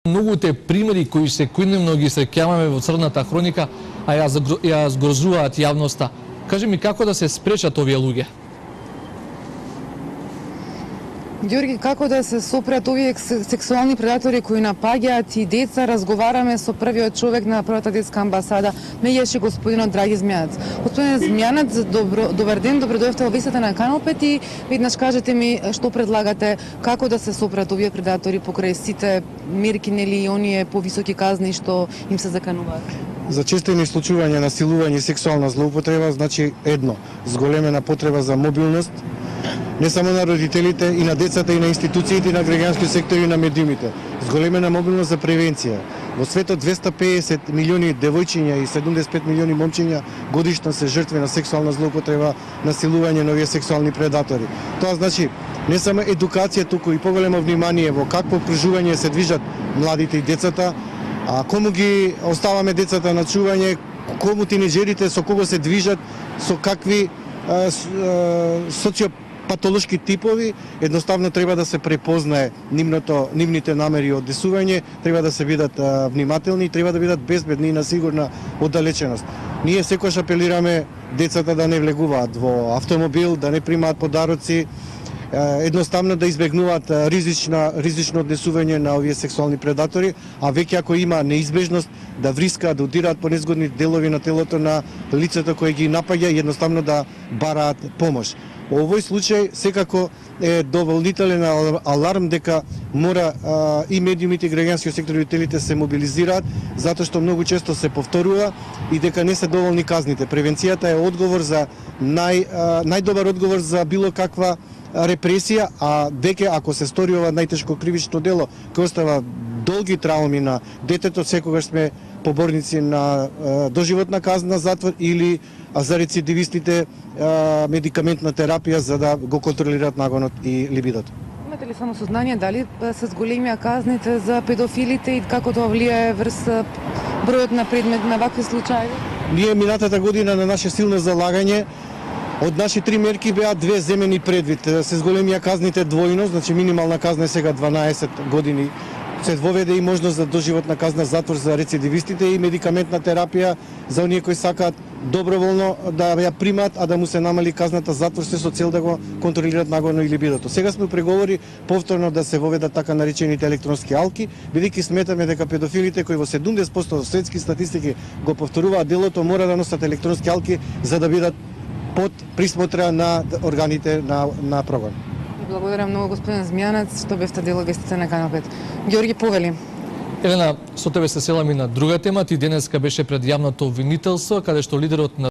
Многуте примери кои секојдневно ги среќаваме во црната хроника, а ја згрозуваат јавноста. Кажи ми како да се спречат овие луѓе? Ѓорги, како да се сопрат овие сексуални предатори кои напаѓаат и деца? Разговараме со првиот човек на првата детска амбасада, меѓаш господинот Драги Змјанац. Господин Змјанац, добар ден, добредојавте во вестите на Канал 5 и веднаш кажете ми што предлагате, како да се сопрат овие предатори покрај сите мерки, нели, и оние повисоки казни што им се закануваат? За честени случувања насилување и сексуална злоупотреба, значи едно, зголемена потреба за мобилност, не само на родителите, и на децата, и на институциите, и на граѓански сектори, и на медиумите. Зголемена мобилност за превенција. Во светот 250 милиони девојчиња и 75 милиони момчиња годишно се жртви на сексуална злоупотреба, насилување на овие сексуални предатори. Тоа значи не само едукација, туку и поголемо внимание во какво окружување се движат младите и децата, а кому ги оставаме децата на чување, кому тинеџерите со кого се движат, со какви социопатолошки типови, едноставно треба да се препознае нивните намери од десување, треба да се бидат внимателни, треба да бидат безбедни и на сигурна оддалеченост. Ние секогаш апелираме децата да не влегуваат во автомобил, да не примаат подароци, едноставно да избегнуваат ризично однесување на овие сексуални предатори, а веќе ако има неизбежност да врискаат, да удираат по незгодни делови на телото на лицето кое ги напаѓа, едноставно да бараат помош. Во овој случај секако е доволнителен аларм дека мора и медиумите и граѓанскиот сектор и родителите се мобилизираат, затоа што многу често се повторува и дека не се доволни казните. Превенцијата е одговор за најдобар одговор за било каква репресија, а веќе ако се стори ова најтешко кривично дело кој остава долги трауми на детето, секогаш сме поборници на доживотна казна затвор или за рецидивистите медикаментна терапија за да го контролираат нагонот и либидото. Имате ли само сознание дали се зголемија казните за педофилите и како тоа влијае врз бројот на предмет на вакви случаи? Ние минатата година на наше силно залагање од наши 3 мерки беа 2 земени предвид. Се зголемија казните двојно, значи минимална казна е сега 12 години. Се воведе и можност за доживотна казна затвор за рецидивистите и медикаментна терапија за оние кои сакаат доброволно да ја примат, а да му се намали казната затвор, се со цел да го контролираат нагоно и либидото. Сега сме преговори повторно да се воведат така наречените електронски алки, бидејќи сметаме дека педофилите кои во 70% од светски статистики го повторуваат делото, мора да носат електронски алки за да бидат под присмотра на органите на прогон. Благодарам многу господин Змјанац што бевте дел од вестите на Канал 5. Ѓорги, повели. Елена, со тебе се селам и на друга тема. Ти денеска беше пред јавното обвинителство, каде што лидерот на